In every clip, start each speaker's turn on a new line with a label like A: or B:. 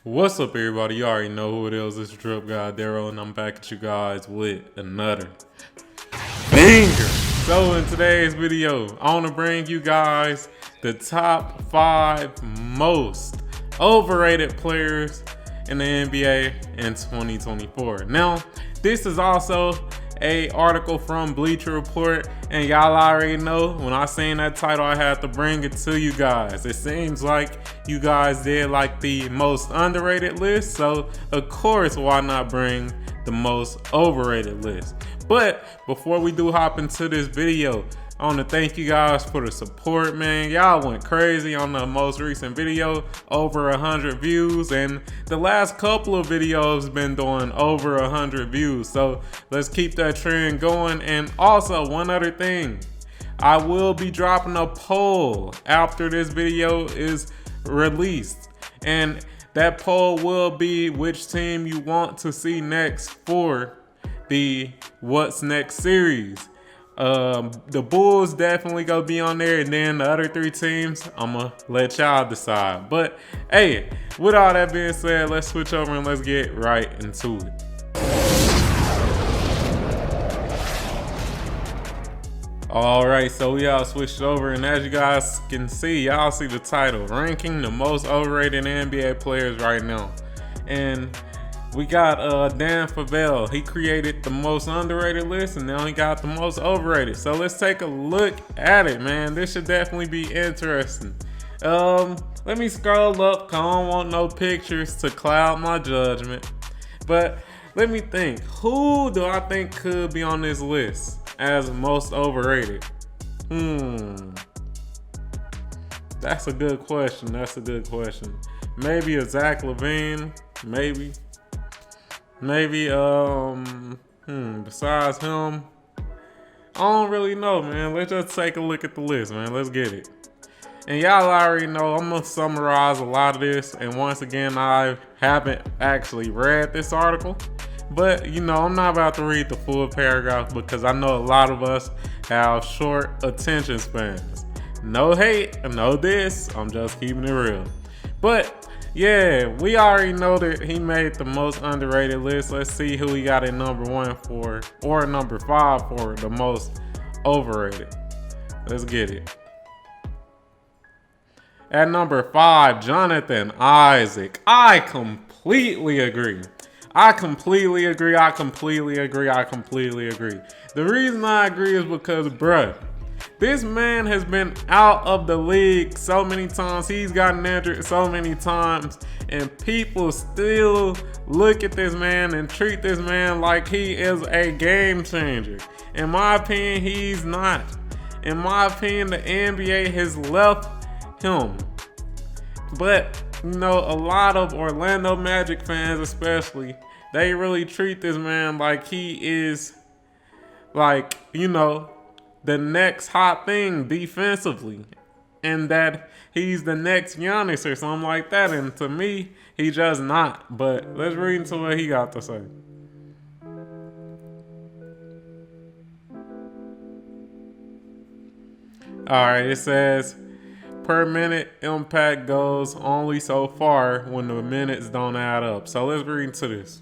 A: What's up, everybody? You already know who it is. It's Drip Guy Daryl, and I'm back at you guys with another banger. So in today's video, I want to bring you guys the top 5 most overrated players in the NBA in 2024. Now, this is also a article from Bleacher Report, and y'all already know when I seen that title I had to bring it to you guys. It seems like you guys did like the most underrated list, so of course why not bring the most overrated list. But before we do hop into this video, I want to thank you guys for the support, man. Y'all went crazy on the most recent video, over 100 views, and the last couple of videos been doing over 100 views. So let's keep that trend going. And also, one other thing, I will be dropping a poll after this video is released, and that poll will be which team you want to see next for the What's Next series. The Bulls definitely gonna be on there, and then the other 3 teams, I'ma let y'all decide. But hey, with all that being said, let's switch over and let's get right into it. Alright, so we all switched over, and as you guys can see, y'all see the title, ranking the most overrated NBA players right now. And we got Dan Favell. He created the most underrated list, and now he got the most overrated. So let's take a look at it, man. This should definitely be interesting. Let me scroll up, cause I don't want no pictures to cloud my judgment. But let me think. Who do I think could be on this list as most overrated? That's a good question. Maybe a Zach LaVine. Maybe, besides him, I don't really know, man. Let's just take a look at the list, man. Let's get it. And y'all already know I'm gonna summarize a lot of this, and once again, I haven't actually read this article, but you know, I'm not about to read the full paragraph because I know a lot of us have short attention spans. No hate, no diss, I'm just keeping it real. But yeah, we already know that he made the most underrated list. Let's see who he got at number 1 for, or number 5 for the most overrated. Let's get it. At number 5, Jonathan Isaac. I completely agree. The reason I agree is because, bruh, this man has been out of the league so many times. He's gotten injured so many times, and people still look at this man and treat this man like he is a game changer. In my opinion, he's not. In my opinion, the NBA has left him. But, you know, a lot of Orlando Magic fans especially, they really treat this man like he is, like, you know, the next hot thing defensively, and that he's the next Giannis or something like that. And to me, he's just not. But let's read into what he got to say. Alright, it says, per minute impact goes only so far when the minutes don't add up. So let's read into this.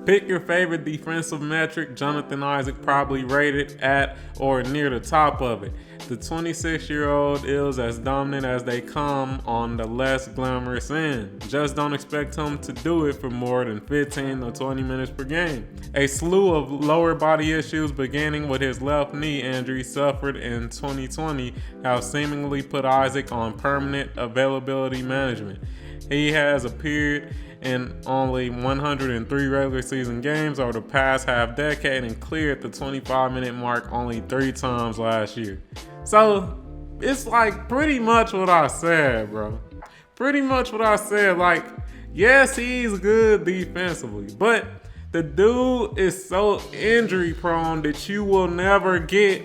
A: Pick your favorite defensive metric. Jonathan Isaac probably rated at or near the top of it. The 26-year-old is as dominant as they come on the less glamorous end. Just don't expect him to do it for more than 15 or 20 minutes per game. A slew of lower body issues, beginning with his left knee injury suffered in 2020, have seemingly put Isaac on permanent availability management. He has appeared in only 103 regular season games over the past half decade and cleared the 25-minute mark only 3 times last year. So it's like pretty much what I said, bro. Like, yes, he's good defensively, but the dude is so injury prone that you will never get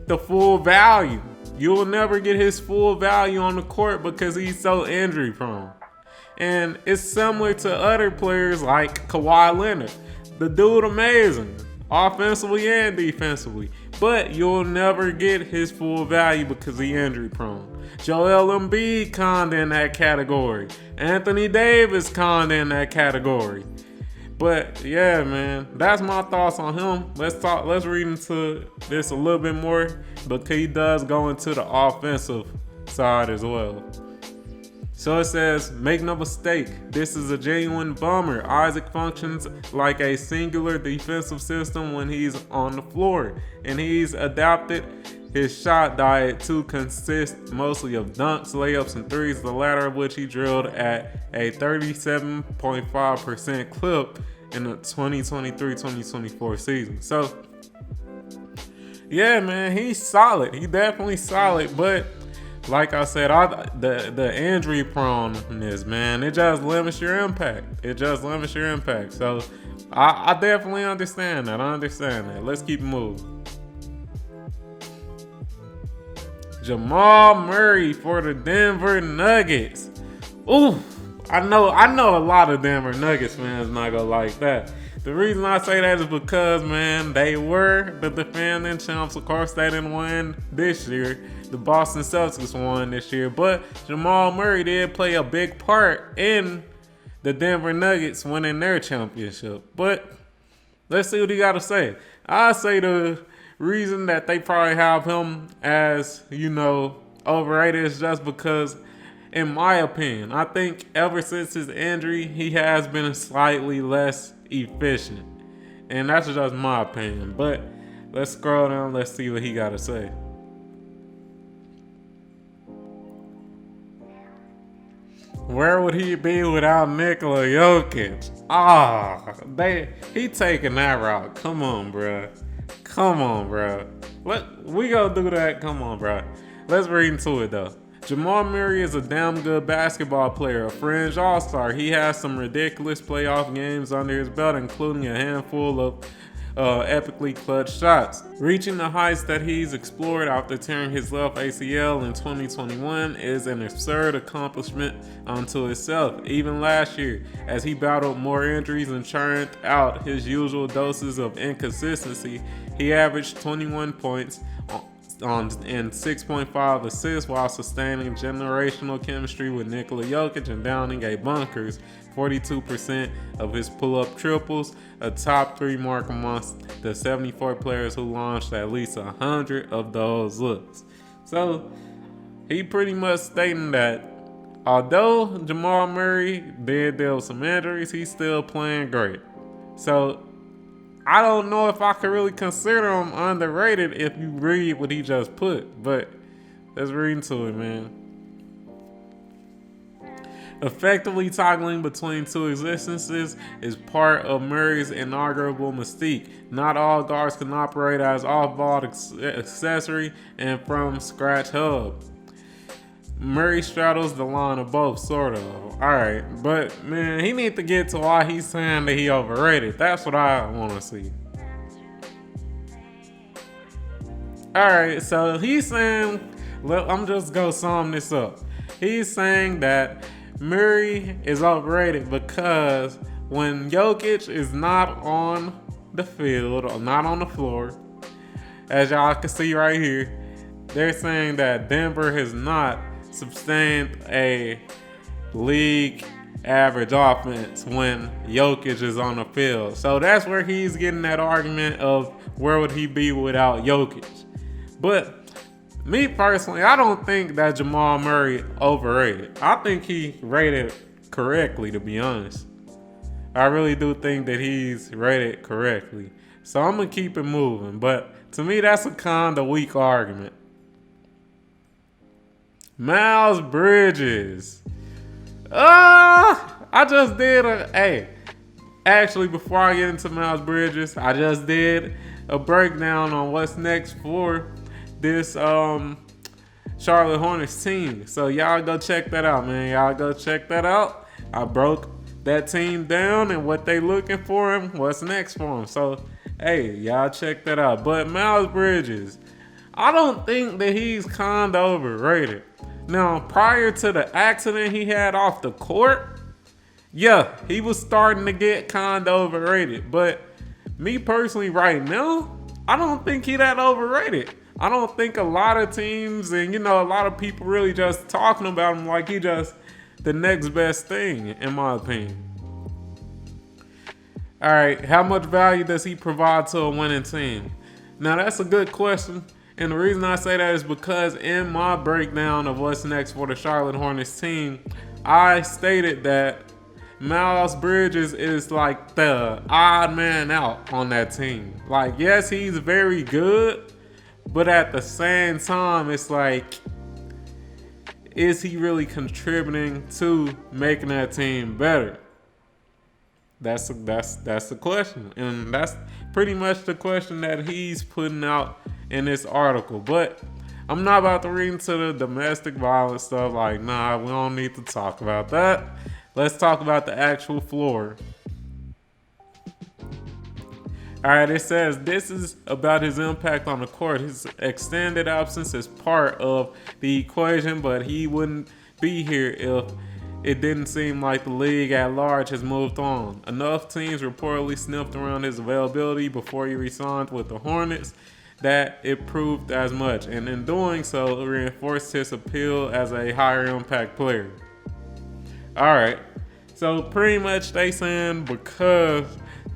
A: the full value. You will never get his full value on the court because he's so injury prone. And it's similar to other players like Kawhi Leonard. The dude amazing, offensively and defensively. but you'll never get his full value because he's injury prone. Joel Embiid kinda in that category. Anthony Davis kinda in that category. But yeah, man, that's my thoughts on him. Let's read into this a little bit more, because he does go into the offensive side as well. So it says, make no mistake, this is a genuine bummer. Isaac functions like a singular defensive system when he's on the floor, and he's adapted his shot diet to consist mostly of dunks, layups, and threes, the latter of which he drilled at a 37.5% clip in the 2023-2024 season. So, yeah, man, he's solid. He definitely solid, but like I said, the injury proneness, man, it just limits your impact. So I definitely understand that. Let's keep moving. Jamal Murray for the Denver Nuggets. Ooh, I know a lot of Denver Nuggets fans not gonna like that. The reason I say that is because, man, they were the defending champs. Of course, they didn't win this year. The Boston Celtics won this year, but Jamal Murray did play a big part in the Denver Nuggets winning their championship. But let's see what he got to say. I say the reason that they probably have him as, overrated is just because, in my opinion, I think ever since his injury, he has been slightly less efficient. And that's just my opinion. But let's scroll down. Let's see what he got to say. Where would he be without Nikola Jokic? He taking that route. Come on, bro. We gonna do that. Come on, bro. Let's read into it, though. Jamal Murray is a damn good basketball player, a fringe all-star. He has some ridiculous playoff games under his belt, including a handful of epically clutch shots. Reaching the heights that he's explored after tearing his left ACL in 2021 is an absurd accomplishment unto itself. Even last year, as he battled more injuries and churned out his usual doses of inconsistency, he averaged 21 points and 6.5 assists while sustaining generational chemistry with Nikola Jokic and downing a bunkers 42% of his pull-up triples, a top 3 mark amongst the 74 players who launched at least 100 of those looks. So he pretty much stating that although Jamal Murray did deal with some injuries, he's still playing great. So I don't know if I could really consider him underrated if you read what he just put, but let's read into it, man. Effectively toggling between two existences is part of Murray's inaugural mystique. Not all guards can operate as off-ball accessory and from-scratch hub. Murray straddles the line of both, sort of. Alright, but man, he needs to get to why he's saying that he overrated. That's what I want to see. Alright, so he's saying, I'm just going to sum this up. He's saying that Murray is overrated because when Jokic is not on the field or not on the floor, as y'all can see right here, they're saying that Denver has not sustained a league average offense when Jokic is on the field. So that's where he's getting that argument of where would he be without Jokic. But me personally, I don't think that Jamal Murray overrated. I think he rated correctly, to be honest. I really do think that he's rated correctly. So I'm going to keep it moving. But to me, that's a kind of weak argument. Miles Bridges. I just did actually, before I get into Miles Bridges, I just did a breakdown on what's next for this Charlotte Hornets team. So y'all go check that out, man. Y'all go check that out. I broke that team down and what they looking for him, what's next for him. So, hey, y'all check that out. But Miles Bridges, I don't think that he's kind of overrated. Now, prior to the accident he had off the court, yeah, he was starting to get kind of overrated. But me personally right now, I don't think he that overrated. I don't think a lot of teams and a lot of people really just talking about him like he just the next best thing, in my opinion. All right, how much value does he provide to a winning team? Now that's a good question, and the reason I say that is because in my breakdown of what's next for the Charlotte Hornets team, I stated that Miles Bridges is like the odd man out on that team. Like, yes, he's very good, but at the same time, it's like, is he really contributing to making that team better? That's the question, and that's pretty much the question that he's putting out in this article. But I'm not about to read into the domestic violence stuff. Like, nah, we don't need to talk about that. Let's talk about the actual floor. All right, it says this is about his impact on the court. His extended absence is part of the equation, but he wouldn't be here if it didn't seem like the league at large has moved on. Enough teams reportedly sniffed around his availability before he re-signed with the Hornets that it proved as much, and in doing so, it reinforced his appeal as a higher impact player. All right, so pretty much they saying because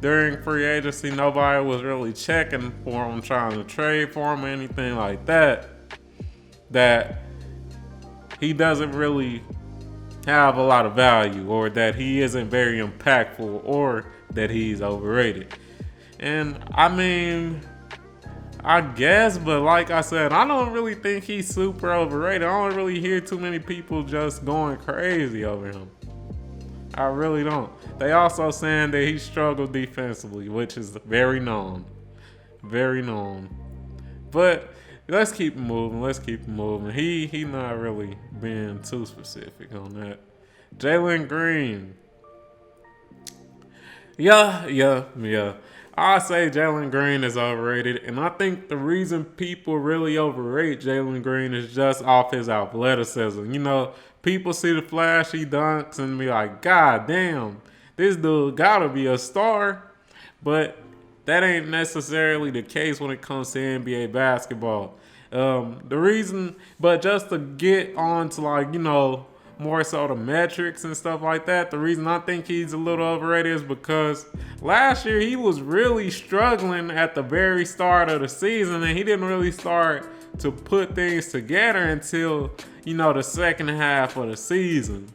A: during free agency nobody was really checking for him, trying to trade for him or anything like that, that he doesn't really have a lot of value, or that he isn't very impactful, or that he's overrated. And I mean, I guess, but like I said, I don't really think he's super overrated. I don't really hear too many people just going crazy over him. I really don't. They also saying that he struggled defensively, which is very known. Very known. But let's keep it moving. He not really being too specific on that. Jaylen Green. Yeah. I say Jaylen Green is overrated, and I think the reason people really overrate Jaylen Green is just off his athleticism. People see the flashy dunks and be like, God damn, this dude gotta be a star. But that ain't necessarily the case when it comes to NBA basketball. But just to get on to more so the metrics and stuff like that, the reason I think he's a little overrated is because last year he was really struggling at the very start of the season, and he didn't really start to put things together until, the second half of the season.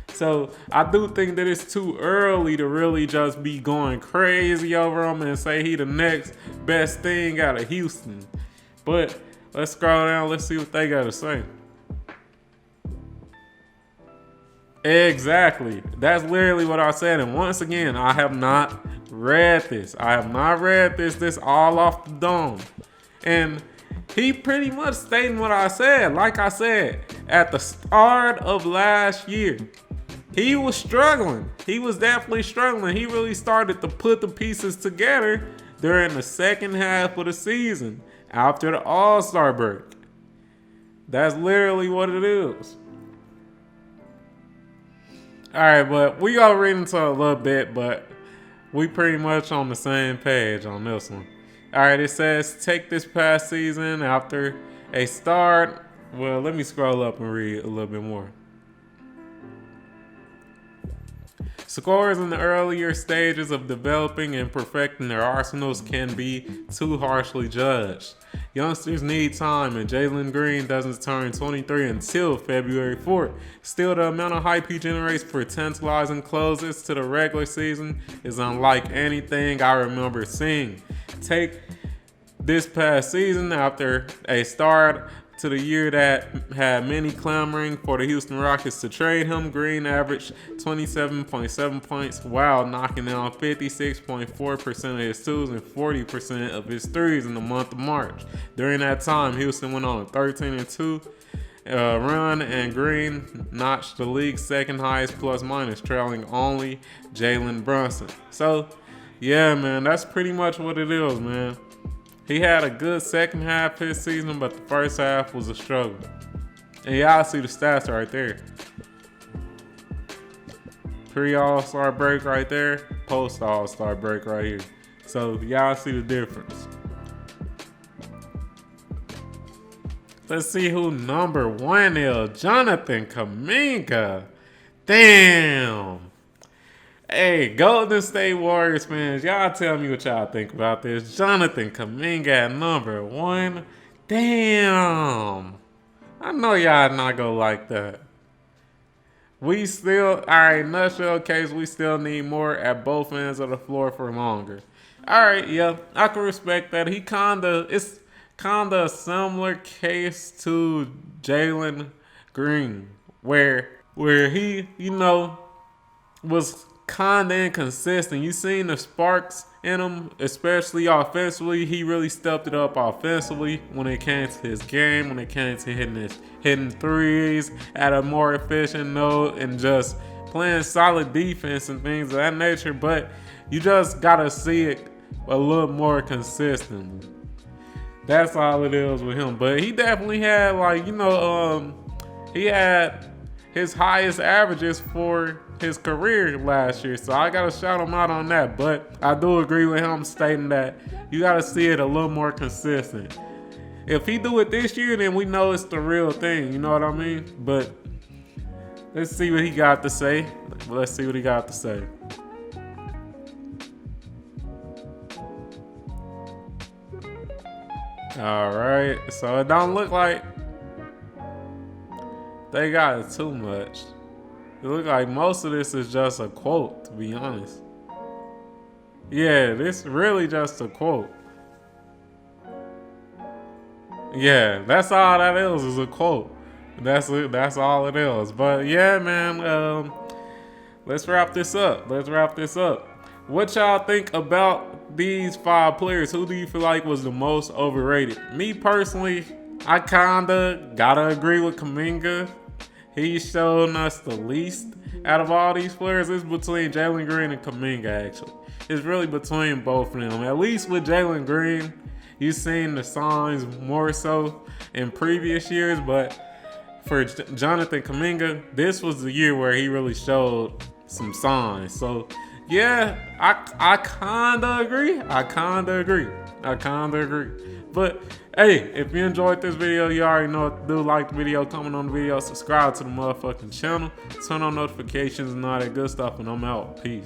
A: So I do think that it's too early to really just be going crazy over him and say he the next best thing out of Houston. But let's scroll down. Let's see what they got to say. Exactly. That's literally what I said. And once again, I have not read this. This all off the dome. And he pretty much stating what I said. Like I said, at the start of last year, he was struggling. He was definitely struggling. He really started to put the pieces together during the second half of the season after the All-Star break. That's literally what it is. All right, but we gonna read into a little bit, but we pretty much on the same page on this one. All right, it says, take this past season after a start. Well, let me scroll up and read a little bit more. Scorers in the earlier stages of developing and perfecting their arsenals can be too harshly judged. Youngsters need time, and Jaylen Green doesn't turn 23 until February 4th. Still, the amount of hype he generates for tantalizing closes to the regular season is unlike anything I remember seeing. Take this past season after a start to the year that had many clamoring for the Houston Rockets to trade him. Green averaged 27.7 points while knocking down 56.4% of his twos and 40% of his threes in the month of March. During that time, Houston went on a 13-2 run, and Green notched the league's second highest plus-minus, trailing only Jalen Brunson. So, yeah, man, that's pretty much what it is, man. He had a good second half of his season, but the first half was a struggle. And y'all see the stats right there. Pre-All-Star break right there, post-All-Star break right here. So y'all see the difference. Let's see who number 1 is. Jonathan Kuminga. Damn. Hey, Golden State Warriors fans, y'all tell me what y'all think about this. Jonathan Kuminga at number 1. Damn. I know y'all not gonna like that. We still, alright, nutshell case, we still need more at both ends of the floor for longer. Alright, yeah, I can respect that. It's kinda a similar case to Jaylen Green, where he, was kinda inconsistent. You seen the sparks in him, especially offensively. He really stepped it up offensively when it came to his game, when it came to hitting threes at a more efficient note and just playing solid defense and things of that nature. But you just gotta see it a little more consistently. That's all it is with him. But he definitely had he had his highest averages for his career last year. So I gotta shout him out on that. But I do agree with him stating that you gotta see it a little more consistent. If he do it this year, then we know it's the real thing. You know what I mean? But let's see what he got to say. All right. So it don't look like they got too much. It looks like most of this is just a quote, to be honest. Yeah, this really just a quote. Yeah, that's all that is a quote. That's all it is. But yeah, man, let's wrap this up. What y'all think about these 5 players? Who do you feel like was the most overrated? Me personally, I kinda gotta agree with Kuminga. He's shown us the least out of all these players. It's between Jaylen Green and Kuminga, actually. It's really between both of them. At least with Jaylen Green, you've seen the signs more so in previous years. But for Jonathan Kuminga, this was the year where he really showed some signs. So, yeah, I kinda agree. But hey, if you enjoyed this video, you already know what to do. Like the video, comment on the video, subscribe to the motherfucking channel, turn on notifications and all that good stuff, and I'm out. Peace.